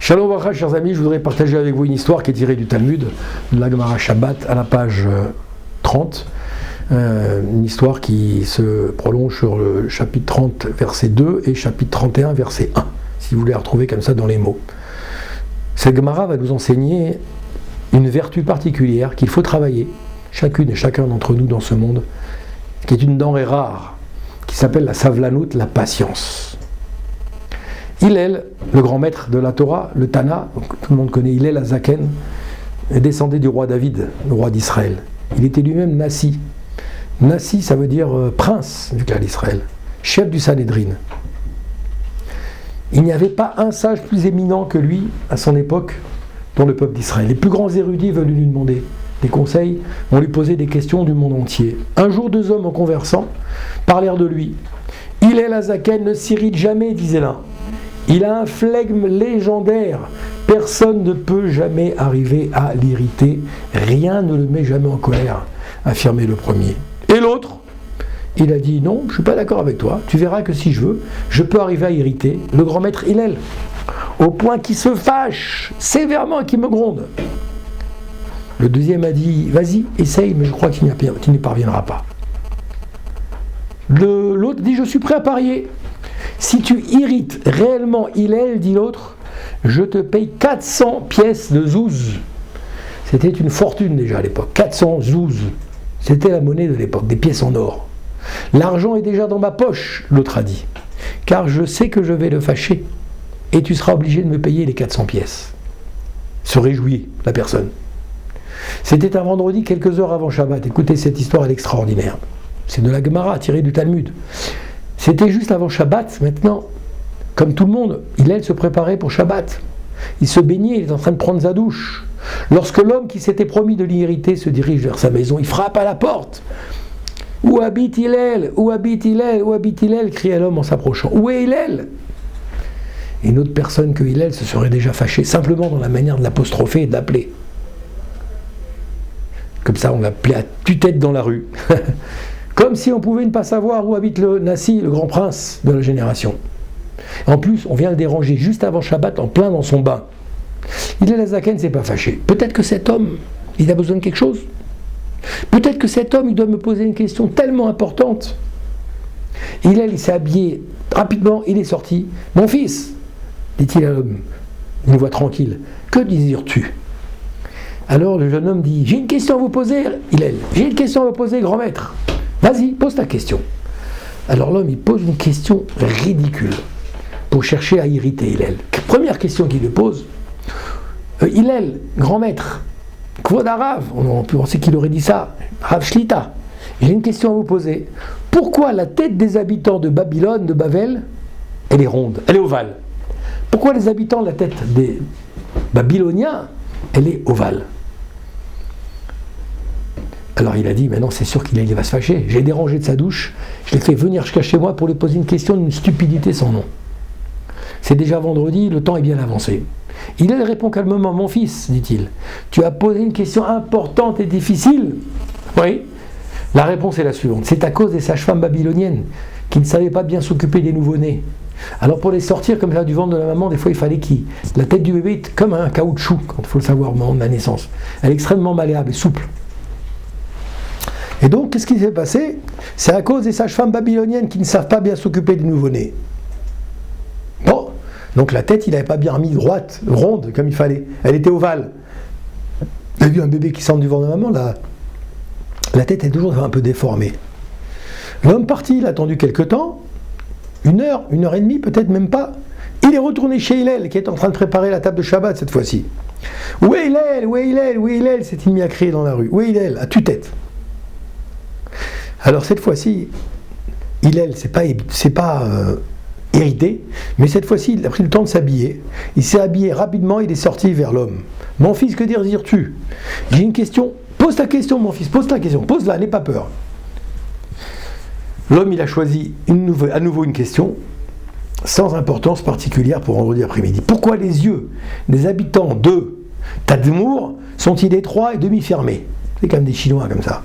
Shalom Vachra, chers amis, je voudrais partager avec vous une histoire qui est tirée du Talmud, de la Gemara Shabbat, à la page 30. Une histoire qui se prolonge sur le chapitre 30, verset 2 et chapitre 31, verset 1, si vous voulez la retrouver comme ça dans les mots. Cette Gemara va nous enseigner une vertu particulière qu'il faut travailler, chacune et chacun d'entre nous dans ce monde, qui est une denrée rare, qui s'appelle la savlanout, la patience. Hillel, le grand maître de la Torah, le Tana, tout le monde connaît Hillel Azaken, descendait du roi David, le roi d'Israël. Il était lui-même Nassi. Nassi, ça veut dire prince du clan d'Israël, chef du Sanhédrin. Il n'y avait pas un sage plus éminent que lui à son époque dans le peuple d'Israël. Les plus grands érudits veulent lui demander des conseils, vont lui poser des questions du monde entier. Un jour, deux hommes en conversant parlèrent de lui. Hillel Azaken ne s'irrite jamais, disait l'un. Il a un flegme légendaire. Personne ne peut jamais arriver à l'irriter. Rien ne le met jamais en colère, affirmait le premier. Et l'autre, il a dit non, je ne suis pas d'accord avec toi. Tu verras que si je veux, je peux arriver à irriter le grand maître Hillel, au point qu'il se fâche sévèrement et qu'il me gronde. Le deuxième a dit vas-y, essaye, mais je crois que tu n'y parviendras pas. L'autre dit je suis prêt à parier. Si tu irrites réellement Hillel, dit l'autre, je te paye 400 pièces de zouz. C'était une fortune déjà à l'époque, 400 zouz. C'était la monnaie de l'époque, des pièces en or. L'argent est déjà dans ma poche, l'autre a dit, car je sais que je vais le fâcher, et tu seras obligé de me payer les 400 pièces. Se réjouit la personne. C'était un vendredi, quelques heures avant Shabbat. Écoutez, cette histoire, elle est extraordinaire. C'est de la Gemara, tirée du Talmud. C'était juste avant Shabbat, maintenant. Comme tout le monde, Hillel se préparait pour Shabbat. Il se baignait, il est en train de prendre sa douche. Lorsque l'homme qui s'était promis de l'irriter se dirige vers sa maison, il frappe à la porte. « Où habite Hillel ? Où habite Hillel ? Où habite Hillel ?» cria l'homme en s'approchant. « Où est Hillel ?» Et une autre personne que Hillel se serait déjà fâchée, simplement dans la manière de l'apostropher et de l'appeler. Comme ça, on l'appelait à tue-tête dans la rue. Comme si on pouvait ne pas savoir où habite le Nassi, le grand prince de la génération. En plus, on vient le déranger juste avant Shabbat, en plein dans son bain. Hillel Azaken ne s'est pas fâché. Peut-être que cet homme, il a besoin de quelque chose. Peut-être que cet homme, il doit me poser une question tellement importante. Hillel, il s'est habillé rapidement, il est sorti. « Mon fils !» dit-il à l'homme, une voix tranquille. « Que désires-tu » Alors le jeune homme dit « J'ai une question à vous poser, Hillel. J'ai une question à vous poser, grand maître. Vas-y, pose ta question. » Alors l'homme, il pose une question ridicule pour chercher à irriter Hillel. Première question qu'il lui pose. Hillel, grand maître, Kvod Harav, on peut penser qu'il aurait dit ça, Rav Shlita, j'ai une question à vous poser. Pourquoi la tête des habitants de Babylone, de Bavel, elle est ronde, elle est ovale? Pourquoi les habitants, la tête des Babyloniens, elle est ovale? Alors il a dit, mais non, c'est sûr qu'il va se fâcher. J'ai dérangé de sa douche, je l'ai fait venir jusqu'à chez moi pour lui poser une question d'une stupidité sans nom. C'est déjà vendredi, le temps est bien avancé. Il répond calmement, mon fils, dit-il, tu as posé une question importante et difficile. Oui. La réponse est la suivante. C'est à cause des sages-femmes babyloniennes qui ne savaient pas bien s'occuper des nouveau-nés. Alors pour les sortir comme ça du ventre de la maman, des fois il fallait la tête du bébé est comme un caoutchouc, quand il faut le savoir au moment de la naissance. Elle est extrêmement malléable et souple. Et donc, qu'est-ce qui s'est passé? C'est à cause des sages-femmes babyloniennes qui ne savent pas bien s'occuper des nouveau-nés. Bon, donc la tête, il n'avait pas bien remis droite, ronde, comme il fallait. Elle était ovale. Vous avez vu un bébé qui sort du ventre de maman, la tête est toujours un peu déformée. L'homme parti, il a attendu quelque temps, une heure et demie, peut-être même pas. Il est retourné chez Hillel, qui est en train de préparer la table de Shabbat cette fois-ci. Où est Hillel? Où est Hillel? Où est Hillel? S'est-il mis à crier dans la rue. Où est Hillel? À tue-tête. Alors cette fois-ci, Hillel, c'est pas irrité, mais cette fois-ci, il a pris le temps de s'habiller. Il s'est habillé rapidement, il est sorti vers l'homme. Mon fils, que désires-tu? J'ai une question. Pose ta question, mon fils, pose ta question. Pose-la, n'aie pas peur. L'homme, il a choisi à nouveau une question, sans importance particulière pour vendredi après-midi. Pourquoi les yeux des habitants de Tadmour sont-ils étroits et demi-fermés? C'est quand même des Chinois comme ça.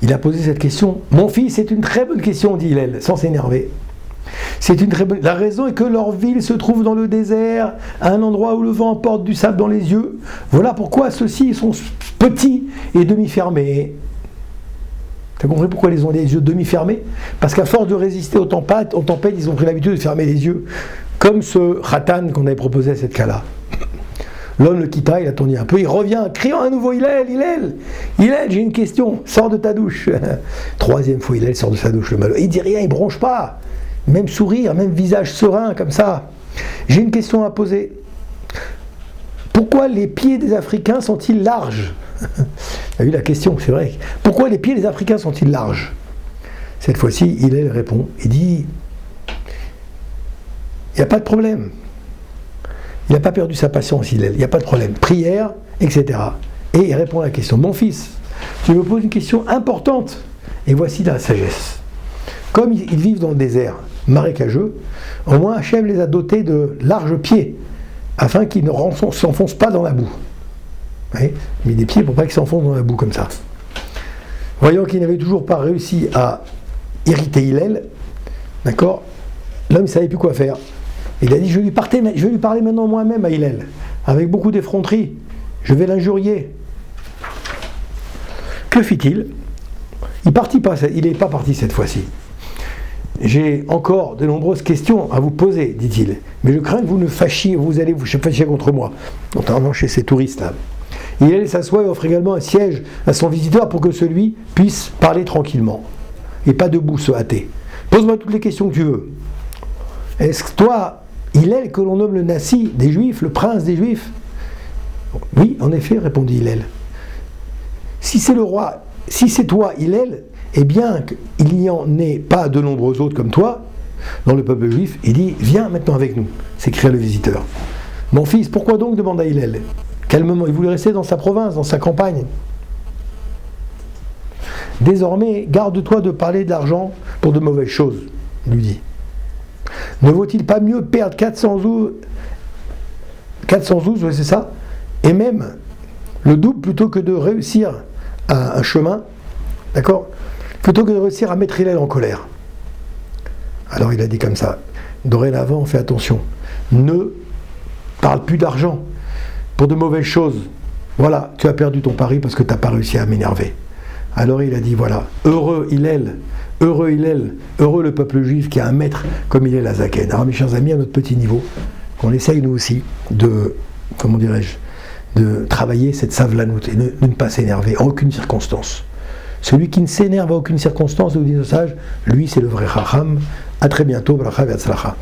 Il a posé cette question. Mon fils, c'est une très bonne question, dit Hillel, sans s'énerver. C'est une très bonne... La raison est que leur ville se trouve dans le désert, à un endroit où le vent porte du sable dans les yeux. Voilà pourquoi ceux-ci sont petits et demi-fermés. Tu as compris pourquoi ils ont les yeux demi-fermés? Parce qu'à force de résister aux tempêtes, ils ont pris l'habitude de fermer les yeux. Comme ce Khatan qu'on avait proposé à cette cas-là. L'homme le quitta, il attendit un peu, il revient, criant à nouveau, Hillel, j'ai une question, sors de ta douche. Troisième fois, Hillel sort de sa douche, le malheureux. Il dit rien, il bronche pas. Même sourire, même visage serein, comme ça. J'ai une question à poser. Pourquoi les pieds des Africains sont-ils larges? Tu as vu la question, c'est vrai. Pourquoi les pieds des Africains sont-ils larges? Cette fois-ci, Hillel répond, il dit, il n'y a pas de problème. Il n'a pas perdu sa patience, il n'y a pas de problème. Prière, etc. Et il répond à la question. Mon fils, tu me poses une question importante. Et voici la sagesse. Comme ils vivent dans le désert marécageux, au moins Hachem les a dotés de larges pieds, afin qu'ils ne s'enfoncent pas dans la boue. Vous voyez, il met des pieds pour pas qu'ils s'enfoncent dans la boue comme ça. Voyant qu'il n'avait toujours pas réussi à irriter Hillel, d'accord, l'homme ne savait plus quoi faire. Il a dit, je vais lui parler maintenant moi-même à Hillel, avec beaucoup d'effronterie. Je vais l'injurier. Que fit-il? Il n'est pas parti cette fois-ci. J'ai encore de nombreuses questions à vous poser, dit-il. Mais je crains que vous allez vous fâchiez contre moi. Notamment chez ces touristes-là. Hillel s'assoit et offre également un siège à son visiteur pour que celui puisse parler tranquillement. Et pas debout se hâter. Pose-moi toutes les questions que tu veux. Est-ce que toi, Hillel, que l'on nomme le Nassi des Juifs, le prince des Juifs? Oui, en effet, répondit Hillel. Si c'est le roi, si c'est toi, Hillel, et bien qu'il n'y en ait pas de nombreux autres comme toi, dans le peuple juif, il dit, viens maintenant avec nous, s'écria le visiteur. Mon fils, pourquoi donc? Demanda Hillel. Calmement, il voulait rester dans sa province, dans sa campagne. Désormais, garde-toi de parler de l'argent pour de mauvaises choses, lui dit. Ne vaut-il pas mieux perdre 400 zouz, ouais, c'est ça, et même le double plutôt que de réussir à un chemin, d'accord, plutôt que de réussir à mettre Hillel en colère. Alors il a dit comme ça, dorénavant, fais attention, ne parle plus d'argent pour de mauvaises choses. Voilà, tu as perdu ton pari parce que tu n'as pas réussi à m'énerver. Alors il a dit, voilà, heureux Hillel, heureux le peuple juif qui a un maître comme Hillel Azaken. Alors mes chers amis, à notre petit niveau, on essaye nous aussi de, comment dirais-je, de travailler cette savlanout et de ne pas s'énerver en aucune circonstance. Celui qui ne s'énerve à aucune circonstance, nous dit le sage, lui c'est le vrai Chacham. À très bientôt, bracha ve'atzlacha.